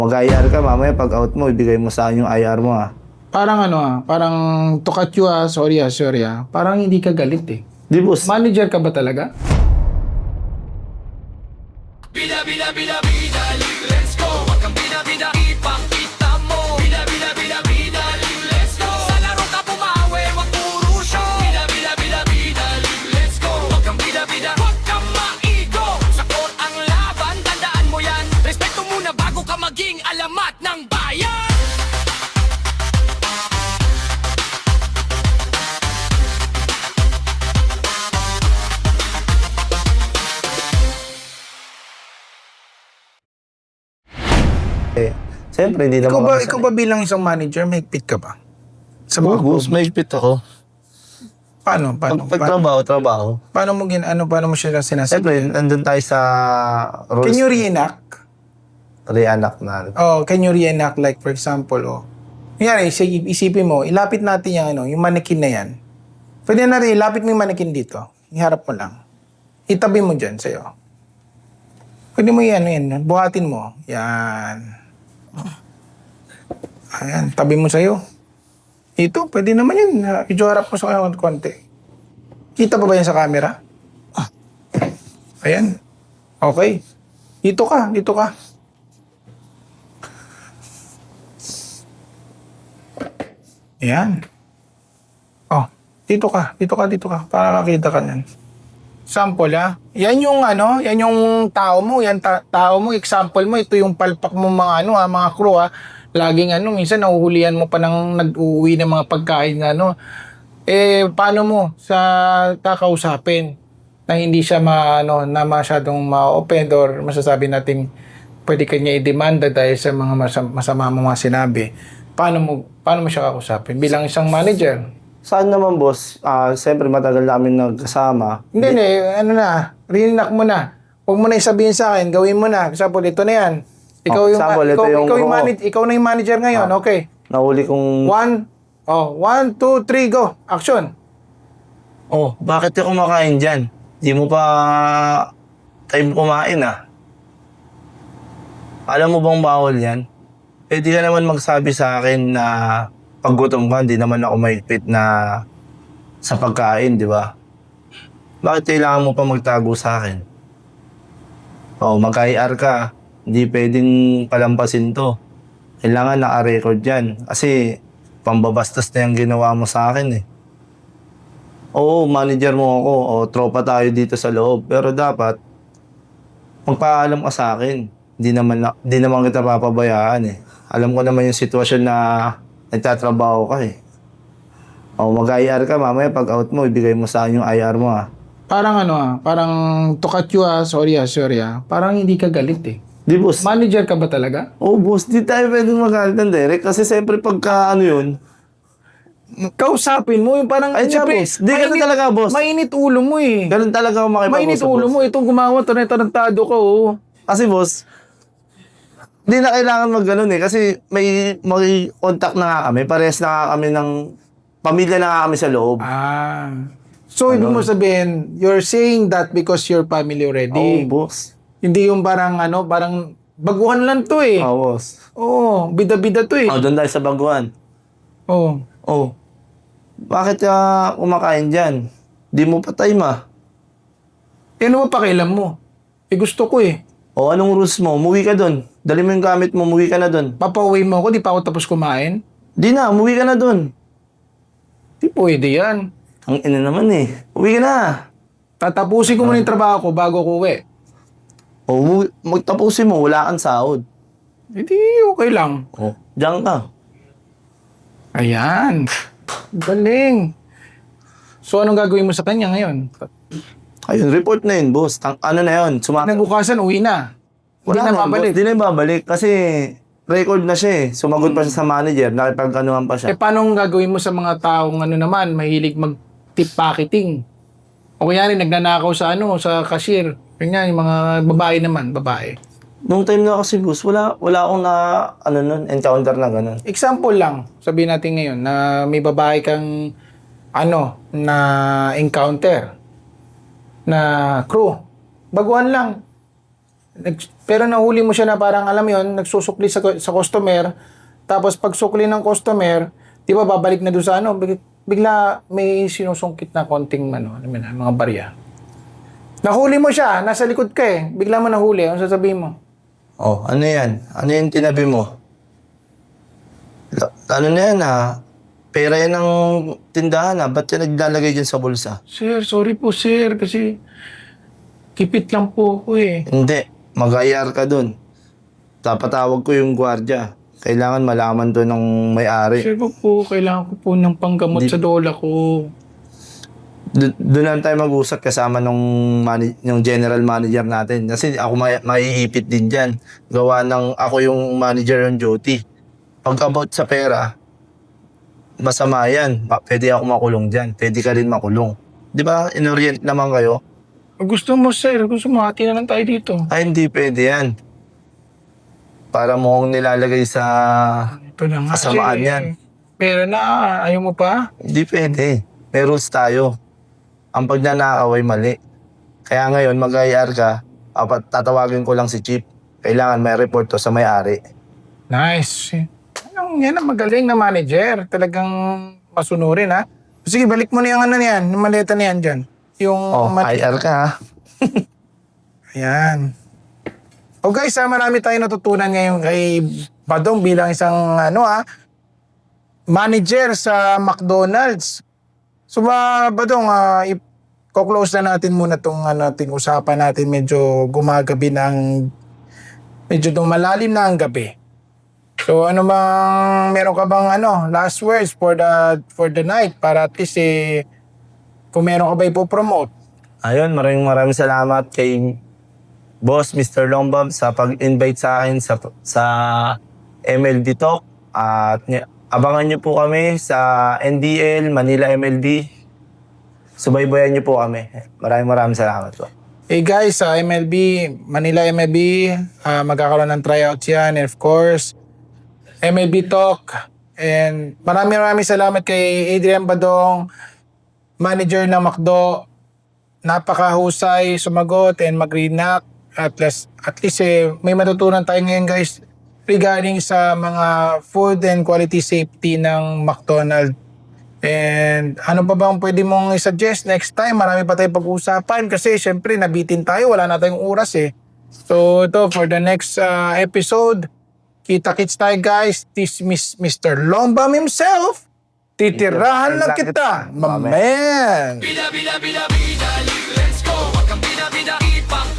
Mag-IR ka, mamaya pag out mo, ibigay mo sa akin yung IR mo Parang parang to cut you sorry Parang hindi ka galit eh. Di boss. Manager ka ba talaga? Bida, bida, bida, bida, let's go. Wag kang bida, bida, ipakita mo. Bida, bida, bida, bida, let's go. Sa laro ka bumawi, wag puro show. Bida, bida, bida, bida, let's go. Wag kang bida, bida, wag kang maigo. Sa court ang laban, tandaan mo yan. Respeto muna bago ka maging alamat ng bayan. Siyempre, hindi naman Ikaw ba bilang isang manager, may higpit ka ba? Sa mga boss, may higpit ako. Paano? Pag trabaho. Paano mo siya sinasabi? Siyempre, nandun tayo sa rules. Can you reenact? Reenact na. Oh, can you reenact like for example, Kunyari, isipin mo, ilapit natin yung mannequin na yan. Pwede na rin, ilapit mo yung mannequin dito. Iharap mo lang. Itabi mo dyan sa'yo. Pwede mo yan, buhatin mo. Yan. Ayan, tabi mo sa'yo. Ito, pwede naman yun. Iharap mo sa konti. Kita pa ba yan sa camera? Ayan. Okay. Dito ka. Ayan. Oh, dito ka. Para makita ka niyan. Sample Yan yung yan yung tao mo, tao mo, example mo, ito yung palpak mo mga mga crew Laging minsan nahuhulihan mo pa ng nag-uuwi ng mga pagkain na paano mo sa kakausapin na hindi siya na masyadong ma-offend or masasabi natin pwede kanya i-demanda dahil sa mga masama mo mga sinabi. Paano mo siya kakausapin bilang isang manager? Saan naman boss? Siyempre matagal namin nagkasama. Hindi, reenact mo na. Huwag mo na isabihin sa akin, gawin mo na. Example, ito na yan. Ikaw na yung manager ngayon, okay. Nahuli kong... 1, 2, 3, go. Action. Oh, bakit ka kumakain dyan? Di mo pa time kumain Alam mo bang bawal yan? Pwede ka naman magsabi sa akin na pag gutom ka, hindi naman ako mahigpit na sa pagkain, di ba? Bakit kailangan mo pa magtago sa akin? Oh, mag-IR ka, hindi pwedeng palampasin to. Kailangan naka-record yan. Kasi pambabastos na yung ginawa mo sa akin Oo, manager mo ako, tropa tayo dito sa loob. Pero dapat, magpaalam ka sa akin. Di naman kita papabayaan Alam ko naman yung sitwasyon na nagtatrabaho ka mag-IR ka, mamaya pag out mo, ibigay mo sa akin yung IR mo Parang parang to cut you sorry Parang hindi ka galit Di boss. Manager ka ba talaga? Oo boss, di tayo pwedeng magalit ng direct kasi siyempre pagka yun. Kausapin mo yung parang... Ay siya boss, di ganun talaga boss. Mainit ulo mo Ganun talaga ako makipag-usap. Mainit ulo mo, itong gumawa, tarantado ka Kasi boss, di na kailangan mag-ganun kasi may contact na nga kami, parehas na nga kami ng pamilya na nga kami sa loob. So, ibig mo sabihin, you're saying that because you're family already. Oo, boss. Hindi yung parang parang baguhan lang to Oo, boss. Oo, bida-bida to doon tayo sa baguhan. Oo. Bakit ka kumakain dyan? Di mo pa time Ano ba pakialam mo? Gusto ko anong rules mo? Umuwi ka doon. Dali mo yung gamit mo, umuwi ka na doon. Papauwi mo ako, di pa ako tapos kumain? Di na, umuwi ka na doon. Di pwede yan. Ang ina naman Uwi ka na. Tatapusin ko muna yung trabaho ko bago ko uwi. Magtapusin mo, wala kang sahod. Hindi, okay lang. Diyan ka. Ayan. Galing. So, anong gagawin mo sa kanya ngayon? Ayun, report na yun, boss. Ano na yun? Nagbukasan, uwi na. Hindi na babalik. Hindi na babalik kasi record na siya Sumagot pa siya sa manager, nakipag-anuhan pa siya. Paano gagawin mo sa mga taong naman, mahilig mag-tip pocketing? O kaya nagnanakaw sa sa cashier. Ganyan, yung mga babae. Nung time na kasi, boss, wala akong encounter na gano'n. Example lang, sabihin natin ngayon, na may babae kang, na encounter, na crew. Baguhan lang. Pero nahuli mo siya na parang alam mo yun, nagsusukli sa customer. Tapos pag sukli ng customer, di ba babalik na doon sa ano, bigla may sinusungkit na konting ano, alam mo na, mga barya. Nahuli mo siya, nasa likod ka eh. Bigla mo nahuli, ano sasabihin mo? Oh, ano yan? Ano yung tinabi mo? Ano na yan pera yan ng tindahan ba't yan naglalagay dyan sa bulsa? Sir, sorry po sir, kasi kipit lang po ako eh. Hindi, mag-IR ka dun. Tapatawag ko yung gwardiya. Kailangan malaman to ng may-ari. Sir po, kailangan ko po ng panggamot sa lola ko. Doon lang tayo mag-usap kasama yung general manager natin. Kasi ako maiipit din dyan. Gawa ng ako yung manager on duty. Pag about sa pera, masama yan. Pwede ako makulong dyan. Pwede ka rin makulong. Di ba? In-orient naman kayo. Gusto mo sir, gusto mo hati na lang tayo dito. Ay, hindi pwede yan. Para mo akong nilalagay sa Ito na nga. kasamaan sir. yan. Pera na, ayaw mo pa? Hindi pwede. May rules tayo. Ang pagnanakaw ay mali. Kaya ngayon, mag-IR ka, tatawagin ko lang si Chief. Kailangan may report to sa may-ari. Nice. Yan ang magaling na manager. Talagang masunurin ha. Sige, balik mo na yung ano niyan, yung maleta niyan dyan. Yung IR ka ha. Ayan. O guys, marami tayong natutunan ngayon kay Badong bilang isang manager sa McDonald's. So Badong, i-close na natin muna itong ating usapan natin. Medyo gumagabi medyo malalim na ang gabi. So meron ka bang last words for the night para at least kung meron ka ba ipopromote? Ayun, maraming salamat kay Boss Mr. Longbam sa pag-invite sa akin sa MLB Talk. At abangan niyo po kami sa NDL, Manila MLB. Subaybayan niyo po kami. Maraming salamat po. Hey guys, sa MLB, Manila MLB, magkakaroon ng tryouts yan. And of course, MLB Talk. And maraming salamat kay Adrian Badong, manager ng McDo. Napakahusay sumagot and mag-react. At least may matutunan tayo ngayon guys regarding sa mga food and quality safety ng McDonald's. And ano pa bang pwede mong i-suggest next time? Marami pa tayong pag-uusapan kasi syempre nabitin tayo, wala na tayong oras eh. So ito for the next episode, kita-kits tayo guys. This is Mr. Longbam himself. Titirahan lang kita, my man. Bida, bida, bida, bida, let's go. Wag kang bida, bida, ipang